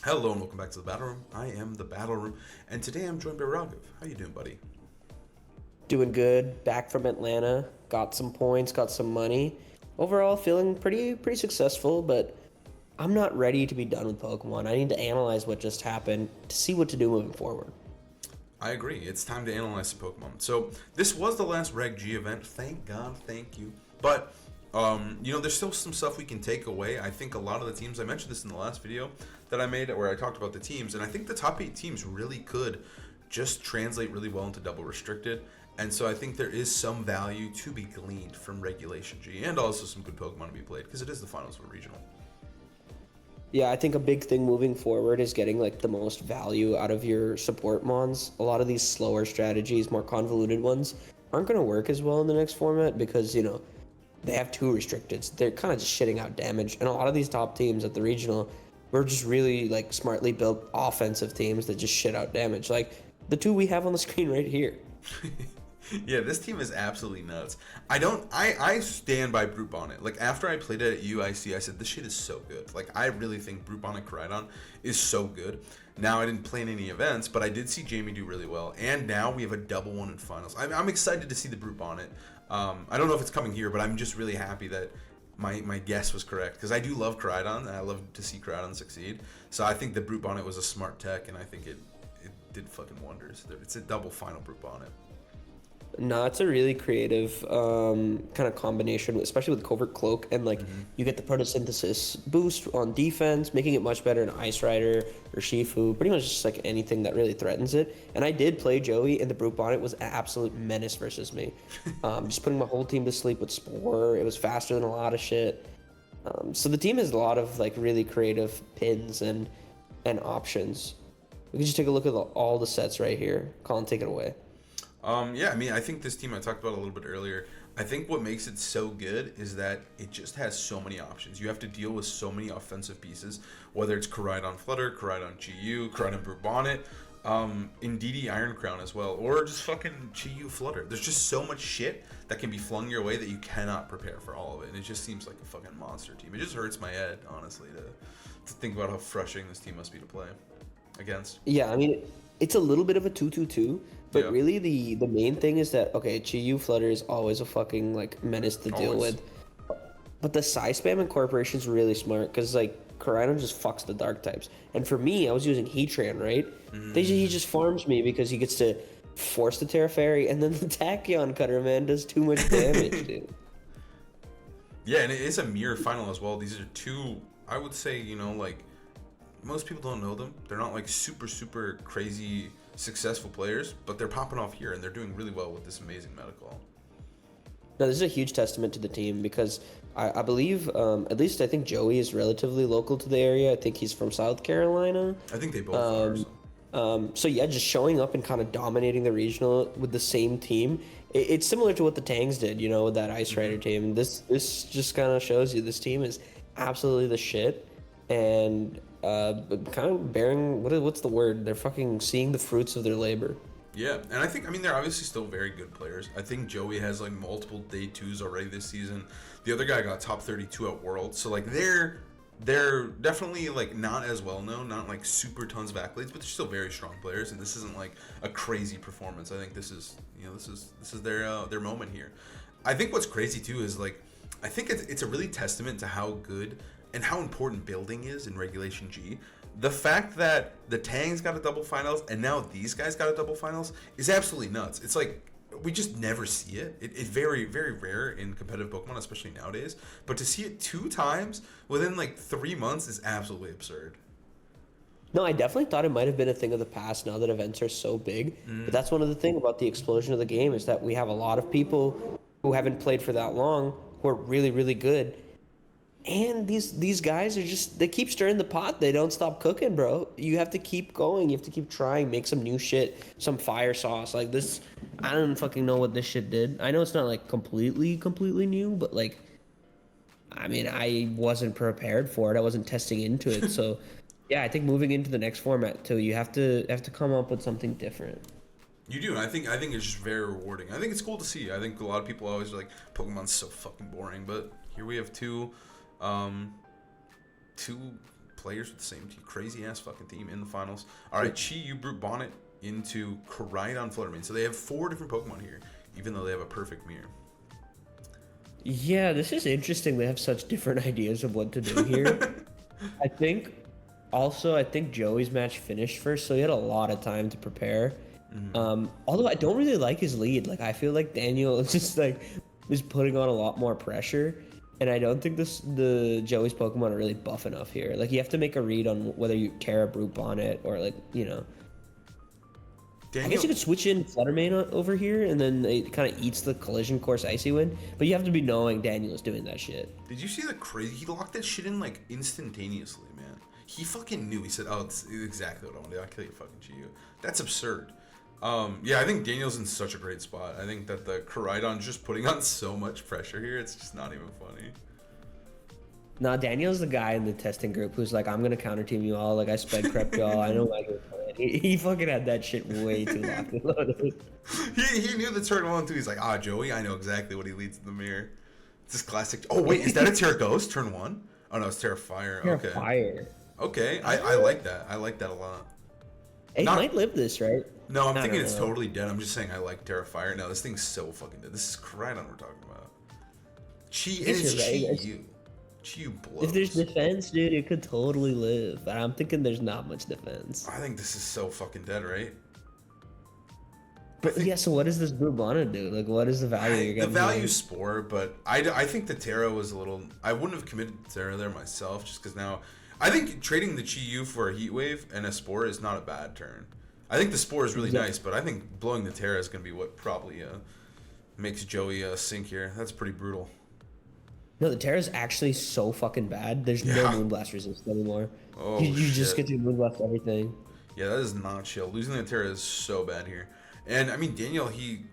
Hello and welcome back to the Battle Room. I am the Battle Room, and today I'm joined by Raghav. How you doing, buddy? Doing good. Back from Atlanta. Got some points. Got some money. Overall, feeling pretty successful. But I'm not ready to be done with Pokemon. I need to analyze what just happened to see what to do moving forward. I agree. It's time to analyze the Pokemon. So this was the last Reg G event. Thank God, thank you. But there's still some stuff we can take away. I think a lot of the teams. I mentioned this in the last video that I made, where I talked about the teams, and I think the top 8 teams really could just translate really well into double restricted. And so I think there is some value to be gleaned from Regulation G, and also some good Pokemon to be played because it is the finals of a regional. Yeah, I think a big thing moving forward is getting like the most value out of your support mons. A lot of these slower strategies, more convoluted ones, aren't going to work as well in the next format because, they have 2 restricteds. They're kind of just shitting out damage. And a lot of these top teams at the regional were just really like smartly built offensive teams that just shit out damage. Like the 2 we have on the screen right here. Yeah, this team is absolutely nuts. I stand by Brute Bonnet. Like, after I played it at UIC, I said, this shit is so good. Like, I really think Brute Bonnet Koraidon is so good. Now, I didn't play in any events, but I did see Jamie do really well. And now we have a double one in finals. I'm excited to see the Brute Bonnet. I don't know if it's coming here, but I'm just really happy that my guess was correct. Because I do love Koraidon, and I love to see Koraidon succeed. So I think the Brute Bonnet was a smart tech, and I think it did fucking wonders. It's a double final Brute Bonnet. No, it's a really creative kind of combination, especially with Covert Cloak, and like you get the photosynthesis boost on defense, making it much better in Ice Rider or Shifu, pretty much just like anything that really threatens it. And I did play Joey, and the Brute Bonnet was an absolute menace versus me. Just putting my whole team to sleep with Spore. It was faster than a lot of shit. So the team has a lot of like really creative pins and options. We can just take a look at all the sets right here. Colin, take it away. I think this team I talked about a little bit earlier. I think what makes it so good is that it just has so many options. You have to deal with so many offensive pieces, whether it's Koraidon Flutter, Koraidon GU, Koraidon Brute Bonnet, Indeedee Iron Crown as well, or just fucking GU Flutter. There's just so much shit that can be flung your way that you cannot prepare for all of it. And it just seems like a fucking monster team. It just hurts my head, honestly, to think about how frustrating this team must be to play against. Yeah, I mean, it's a little bit of a 2-2-2, but Yeah. really the main thing is that, okay, Chiyu Flutter is always a fucking, like, menace to deal Always. with. But the Psy Spam incorporation is really smart, because, like, Koraidon just fucks the dark types. And for me, I was using Heatran, right? He just farms me because he gets to force the Terra Fairy, and then the Tachyon Cutter, man, does too much damage, dude. Yeah, and it is a mirror final as well. These are 2, I would say, like, most people don't know them. They're not like super crazy successful players, but they're popping off here and they're doing really well with this amazing medical. Now, this is a huge testament to the team because I believe, at least I think Joey is relatively local to the area. I think he's from South Carolina. I think they both are. So yeah, just showing up and kind of dominating the regional with the same team. It's similar to what the Tangs did, with that Ice Rider team. This just kind of shows you this team is absolutely the shit, and kind of bearing what's the word? They're fucking seeing the fruits of their labor. Yeah, and I think they're obviously still very good players. I think Joey has like multiple day 2s already this season. The other guy got top 32 at Worlds, so like they're definitely like not as well known, not like super tons of accolades, but they're still very strong players. And this isn't like a crazy performance. I think this is their moment here. I think what's crazy too is like I think it's a really testament to how good and how important building is in Regulation G. The fact that the Tangs got a double finals and now these guys got a double finals is absolutely nuts. It's like we just never see it. It's very, very rare in competitive Pokemon, especially nowadays. But to see it 2 times within like 3 months is absolutely absurd. No, I definitely thought it might have been a thing of the past now that events are so big. But that's one of the things about the explosion of the game is that we have a lot of people who haven't played for that long who are really, really good. And these guys are just, they keep stirring the pot. They don't stop cooking, bro. You have to keep going. You have to keep trying. Make some new shit. Some fire sauce. Like this, I don't fucking know what this shit did. I know it's not like completely new, but like, I mean, I wasn't prepared for it. I wasn't testing into it. So yeah, I think moving into the next format too, you have to come up with something different. You do, and I think it's just very rewarding. I think it's cool to see. I think a lot of people always are like, Pokemon's so fucking boring, but here we have two players with the same team, crazy ass fucking team in the finals. All right, Chi Yu, Brute, Bonnet into Koraidon, Fluttermane. So they have 4 different Pokemon here, even though they have a perfect mirror. Yeah, this is interesting. They have such different ideas of what to do here. I think Joey's match finished first, so he had a lot of time to prepare. Although I don't really like his lead. Like, I feel like Daniel is just like is putting on a lot more pressure, and I don't think the Joey's Pokemon are really buff enough here. Like, you have to make a read on whether you Terra, Brute, Bonnet, or like, you know. I guess you could switch in Fluttermane over here, and then it kind of eats the collision course Icy Wind. But you have to be knowing Daniel is doing that shit. Did you see the crazy? He locked that shit in like instantaneously, man. He fucking knew. He said, "Oh, it's exactly what I want to do. I'll kill you, fucking Chi Yu." That's absurd. Yeah, I think Daniel's in such a great spot. I think that the Koraidon's just putting on so much pressure here. It's just not even funny. Nah, Daniel's the guy in the testing group who's like, I'm gonna counter team you all. Like, I sped crept y'all. I know why you're playing. He fucking had that shit way too locked and loaded. He knew the turn 1 too. He's like, Joey, I know exactly what he leads in the mirror. It's this classic. Oh wait, is that a Terra Ghost turn 1? Oh no, it's Terra Fire. Okay. Fire. Okay, I like that. I like that a lot. It might live this, right? No, I'm thinking it's totally dead. I'm just saying I like Terra Fire. No, this thing's so fucking dead. This is Koraidon we're talking about. Chi Yu. Chi Yu blows. If there's defense, dude, it could totally live. But I'm thinking there's not much defense. I think this is so fucking dead, right? But yeah, so what does this Brute Bonnet do? Like, what is the value you're getting? The value Spore, but I think the Terra was a little... I wouldn't have committed to Terra there myself, just because now... I think trading the Chi Yu for a Heat Wave and a Spore is not a bad turn. I think the Spore is really nice, but I think blowing the Terra is going to be what probably makes Joey sink here. That's pretty brutal. No, the Terra is actually so fucking bad. There's no Moonblast resist anymore. Oh, you just get to Moonblast everything. Yeah, that is not chill. Losing the Terra is so bad here. And, I mean, Daniel, he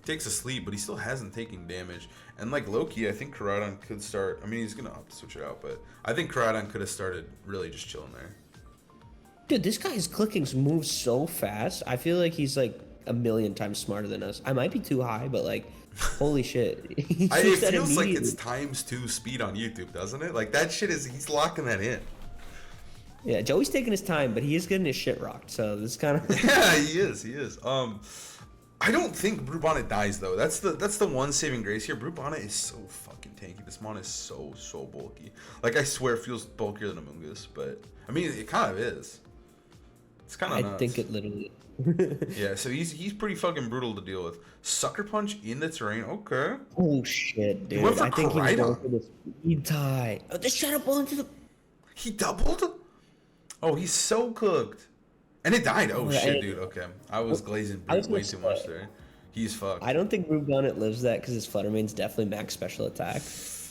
takes a sleep, but he still hasn't taken damage. And, like, Loki, I think Koraidon could start... I mean, he's going to opt to switch it out, but I think Koraidon could have started really just chilling there. Dude, this guy's clicking moves so fast. I feel like he's, like, a million times smarter than us. I might be too high, but, like... Holy shit. It feels like it's ×2 speed on YouTube, doesn't it? Like, that shit is... He's locking that in. Yeah, Joey's taking his time, but he is getting his shit rocked, so this kind of... Yeah, he is. I don't think Brute Bonnet dies, though. That's the one saving grace here. Brute Bonnet is so fucking tanky. This mon is so bulky. Like, I swear it feels bulkier than Amoonguss, but... I mean, it kind of is. It's kind of nuts. I think it literally... Yeah, so he's pretty fucking brutal to deal with. Sucker Punch in the terrain, okay. Oh shit, dude! He went for I think he was going Koraidon. for the speed tie. Oh, the Shadow Ball into the. He doubled. Oh, he's so cooked. And it died. Oh shit, dude. Okay, I was glazing way too much there. He's fucked. I don't think Brute Bonnet lives that because his Fluttermane's definitely max special attack.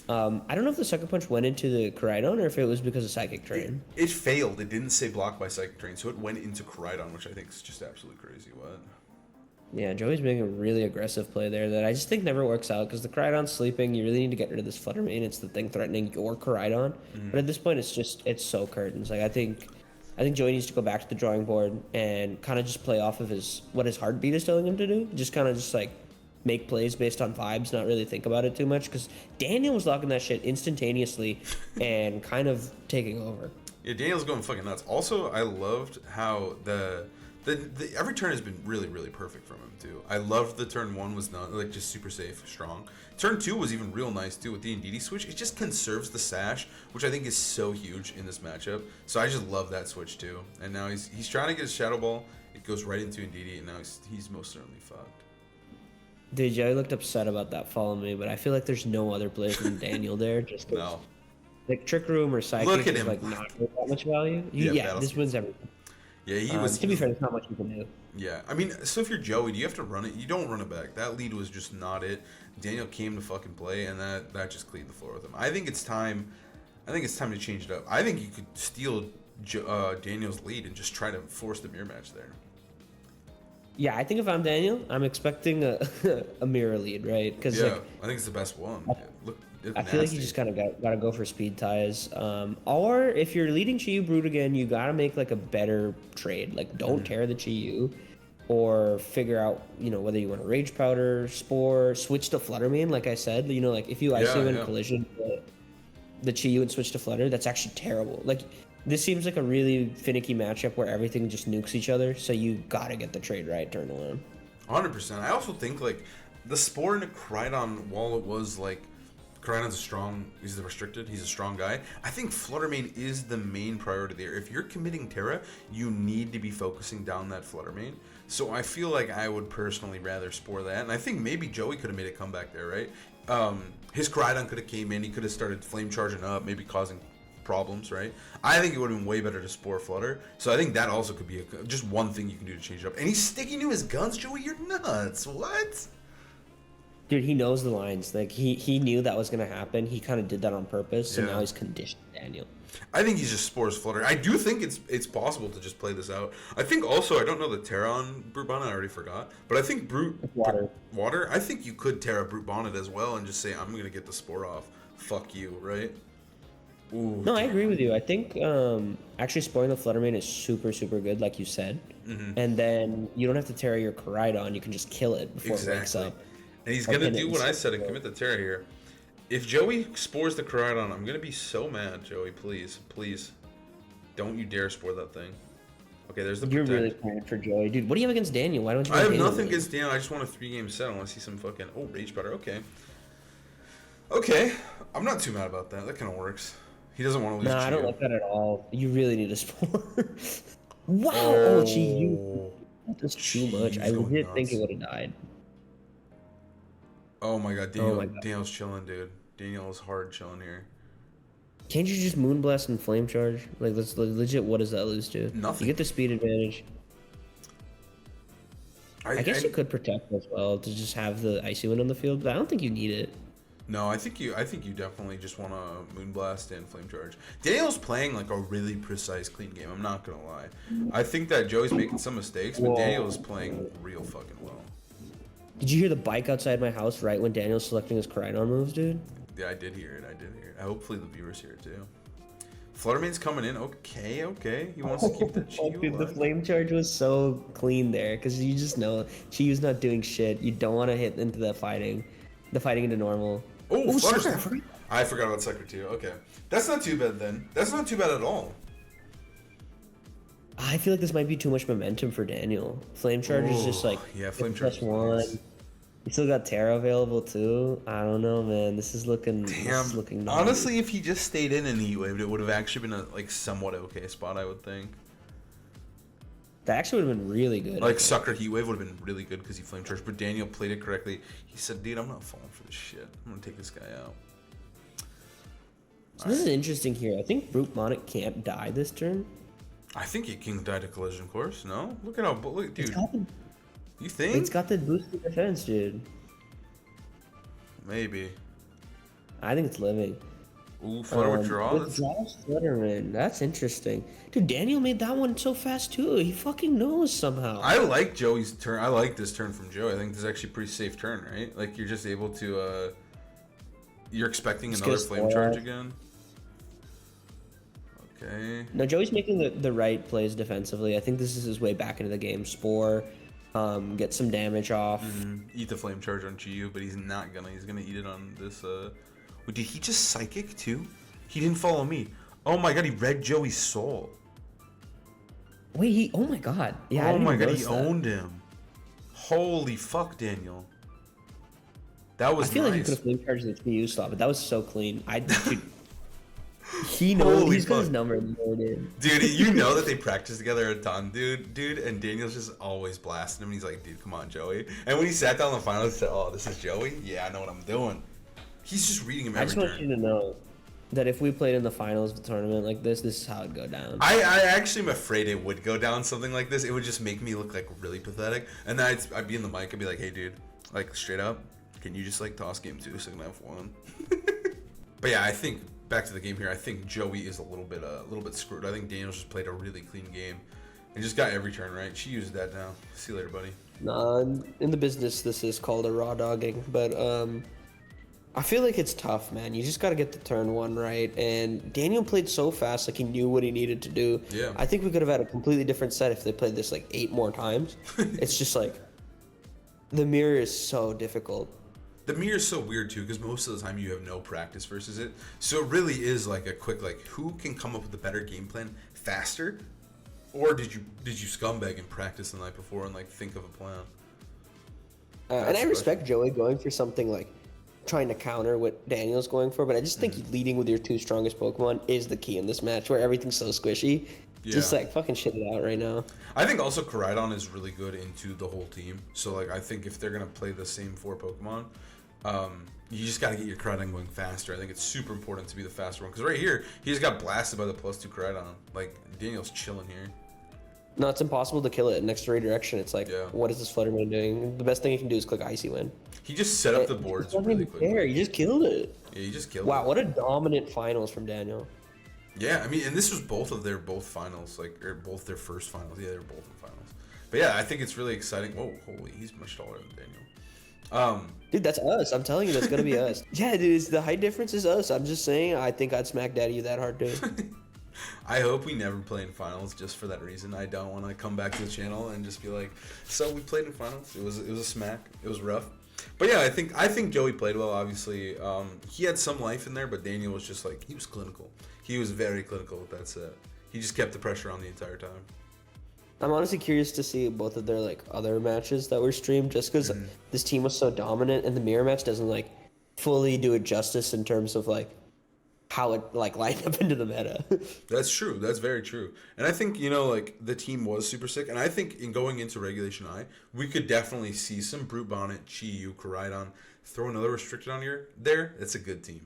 I don't know if the Sucker Punch went into the Koraidon or if it was because of Psychic Terrain. It failed. It didn't say blocked by Psychic Terrain, so it went into Koraidon, which I think is just absolutely crazy. What? Yeah, Joey's making a really aggressive play there that I just think never works out because the Koraidon's sleeping. You really need to get rid of this Fluttermane. It's the thing threatening your Koraidon. But at this point, it's so curtains. Like I think Joey needs to go back to the drawing board and kind of just play off of what his heartbeat is telling him to do. Just kind of just like make plays based on vibes, not really think about it too much. Because Daniel was locking that shit instantaneously and kind of taking over. Yeah, Daniel's going fucking nuts. Also, I loved how the every turn has been really, really perfect from him too. I loved the turn 1 was not like just super safe, strong. Turn 2 was even real nice too with the Indeedee switch. It just conserves the sash, which I think is so huge in this matchup. So I just love that switch too. And now he's trying to get his Shadow Ball. It goes right into Indeedee, and now he's most certainly fucked. Dude, Joey looked upset about that follow me, but I feel like there's no other player than Daniel there. Just no. Like Trick Room or Psychic is like not that much value. Yeah, this wins everything. Yeah, he was. To be fair, there's not much you can do. Yeah, I mean, so if you're Joey, do you have to run it? You don't run it back. That lead was just not it. Daniel came to fucking play, and that just cleaned the floor with him. I think it's time to change it up. I think you could steal Daniel's lead and just try to force the mirror match there. Yeah, I think if I'm Daniel, I'm expecting a mirror lead, right? Because yeah, I think it's the best one. I feel like you just kind of got to go for speed ties. Or if you're leading Chi Yu Brute again, you got to make like a better trade. Like don't tear the Chi Yu, or figure out whether you want to Rage Powder, Spore, switch to Fluttermane. Like I said, like if you Icy Wind collision the Chi Yu and switch to Flutter, that's actually terrible. Like this seems like a really finicky matchup where everything just nukes each other. So you gotta get the trade right turn around. 100%. I also think like the Spore and Koraidon, while it was like Koraidon's he's the restricted, he's a strong guy. I think Fluttermane is the main priority there. If you're committing Terra, you need to be focusing down that Fluttermane. So I feel like I would personally rather Spore that, and I think maybe Joey could have made a comeback there, right? His Koraidon could have came in, he could have started flame charging up, maybe causing problems, right? I think it would have been way better to Spore Flutter. So I think that also could be just one thing you can do to change it up. And he's sticking to his guns, Joey. You're nuts. What? Dude, he knows the lines. Like he knew that was gonna happen. He kind of did that on purpose, so Yeah. now he's conditioned Daniel. I think he's just Spores Flutter. I do think it's possible to just play this out. I think also, I don't know the Terra on Brute Bonnet, I already forgot. But I think Water, I think you could Terra Brute Bonnet as well and just say, I'm going to get the Spore off. Fuck you, right? Ooh. No, I agree with you. I think actually spoiling the Fluttermane is super, super good, like you said. Mm-hmm. And then you don't have to Terra your Koraidon. You can just kill it before it wakes up. And he's going to do what I said and commit the Terra here. If Joey spores the Koraidon, I'm going to be so mad, Joey. Please, please. Don't you dare spore that thing. Okay, there's the You're protect. really playing for Joey. Dude, what do you have against Daniel? Why don't you I have Daniel nothing win? against Daniel. I just want a 3-game set. I want to see some fucking... Oh, Rage Butter. Okay. Okay. I'm not too mad about that. That kind of works. He doesn't want to lose. Nah, I don't Geo. like that at all. You really need a spore. Wow! Oh, gee, you... That's too much. I going legit think nuts. it would have died. Oh my god, Daniel, my God. Daniel's chilling, dude. Daniel is hard chilling here. Can't you just Moonblast and Flame Charge? Like, that's legit, what does that lose to? Nothing. You get the speed advantage. I guess you could protect as well to just have the Icy Wind on the field, but I don't think you need it. No, I think you definitely just want to Moonblast and Flame Charge. Daniel's playing like a really precise, clean game. I'm not gonna lie. I think that Joey's making some mistakes, but Daniel is playing real fucking well. Did you hear the bike outside my house right when Daniel's selecting his Koraidon moves, dude? Yeah, I did hear it. Hopefully the viewers hear it too. Fluttermane's coming in. Okay. He wants to keep that Chi Dude, the alive. Flame Charge was so clean there, because you just know Chi's not doing shit. You don't want to hit into the fighting into normal. Oh, Flutter's... Sucker. I forgot about Sucker too. Okay. That's not too bad then. That's not too bad at all. I feel like this might be too much momentum for Daniel. Flame Charge is just like yeah, Flame Charge is +1. nice. You still got Terra available too. I don't know, man. This is looking. This is looking naughty. Honestly, if he just stayed in and Heatwaved, it would have actually been a like somewhat okay spot, I would think. That actually would have been really good. Like Sucker Heatwave would have been really good because he flame charged, but Daniel played it correctly. He said, "Dude, I'm not falling for this shit. I'm gonna take this guy out." So this is interesting here. I think Brute Bonnet can't die this turn. I think he can die to collision course. No, look at how look, dude. You think? It's got the boosted defense, dude. Maybe. I think it's living. Ooh, Flutter with draw. With draws Flutterman. That's interesting. Dude, Daniel made that one so fast too. He fucking knows somehow. I like Joey's turn. I like this turn from Joey. I think this is actually a pretty safe turn, right? Like you're just able to. You're expecting Just another get a flame spoil charge off. again. Okay. No, Joey's making the right plays defensively. I think this is his way back into the game. Spore, get some damage off. Eat the flame charge on Chiyu, but he's not gonna. He's gonna eat it on this. Wait, did he just psychic too? He didn't follow me. Oh my god, he read Joey's soul. Wait, oh my god. Yeah, I Oh didn't my even god, he notice that. owned him. Holy fuck, Daniel. That was I feel like he nice. could have flame charged the TU slot, but that was so clean. Dude, he knows Holy he's got his fuck. number in there, dude. Dude, you know that they practice together a ton, dude, and Daniel's just always blasting him. And he's like, dude, come on, Joey. And when he sat down in the finals, he said, oh, this is Joey? Yeah, I know what I'm doing. He's just reading him I every just want turn. you to know that if we played in the finals of a tournament like this is how it'd go down. I actually am afraid it would go down something like this. It would just make me look like really pathetic. And then I'd be in the mic and be like, hey, dude, like straight up, can you just like toss game 2 so I can have one? But yeah, I think back to the game here. I think Joey is a little bit screwed. I think Daniel's just played a really clean game and just got every turn right. She used that now. See you later, buddy. Nah, in the business, this is called a raw dogging, but I feel like it's tough, man. You just got to get the turn 1 right, and Daniel played so fast, like he knew what he needed to do. Yeah. I think we could have had a completely different set if they played this like 8 more times. It's just like the mirror is so difficult. The mirror is so weird too because most of the time you have no practice versus it. So it really is like a quick like who can come up with a better game plan faster, or did you scumbag and practice the night before and like think of a plan? And I respect Joey going for something like trying to counter what Daniel's going for, but I just think leading with your two strongest Pokemon is the key in this match where everything's so squishy. Yeah. Just like fucking shit it out right now. I think also Koraidon is really good into the whole team. So like I think if they're gonna play the same 4 Pokemon, you just gotta get your Koraidon going faster. I think it's super important to be the faster one because right here he just got blasted by the +2 Koraidon. Like Daniel's chilling here. No, it's impossible to kill it next to redirection. It's like, Yeah. what is this Flutterman doing? The best thing he can do is click Icy Wind. He just set up the boards really quickly. He just killed it. Yeah, he just killed it. Wow, what a dominant finals from Daniel. Yeah, I mean, and this was both of their finals, like or both their first finals. Yeah, they were both in finals. But yeah, I think it's really exciting. Whoa, holy, he's much taller than Daniel. Dude, that's us. I'm telling you, that's gonna be us. Yeah, dude, the height difference is us. I'm just saying, I think I'd smack daddy you that hard, dude. I hope we never play in finals just for that reason. I don't want to come back to the channel and just be like, so we played in finals. It was a smack. It was rough. But yeah, I think Joey played well. Obviously, he had some life in there, but Daniel was just like he was clinical. He was very clinical with that set. He just kept the pressure on the entire time. I'm honestly curious to see both of their like other matches that were streamed, just because this team was so dominant, and the mirror match doesn't like fully do it justice in terms of like how it like lined up into the meta. That's true. That's very true. And I think, you know, like the team was super sick. And I think in going into Regulation I, we could definitely see some Brute Bonnet, Chi-Yu, Koraidon, throw another restricted on here. There, it's a good team.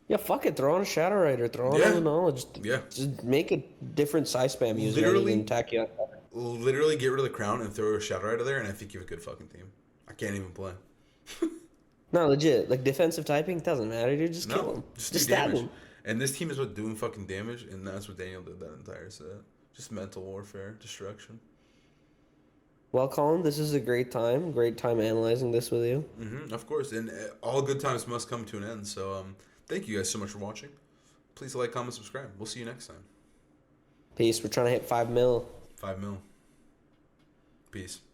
Yeah, fuck it. Throw on a Shadow Rider. Throw on all the knowledge. Yeah. Just make a different size spam user Literally, than Takeover. Literally get rid of the crown and throw a Shadow Rider there, and I think you have a good fucking team. I can't even play. No, legit. Like defensive typing doesn't matter, dude. Just kill him. Just Just do stab damage. him. And this team is what doing fucking damage, and that's what Daniel did that entire set. Just mental warfare, destruction. Well, Colin, this is a great time. Great time analyzing this with you. Of course, and all good times must come to an end. So, thank you guys so much for watching. Please like, comment, subscribe. We'll see you next time. Peace. We're trying to hit 5 mil. 5 mil. Peace.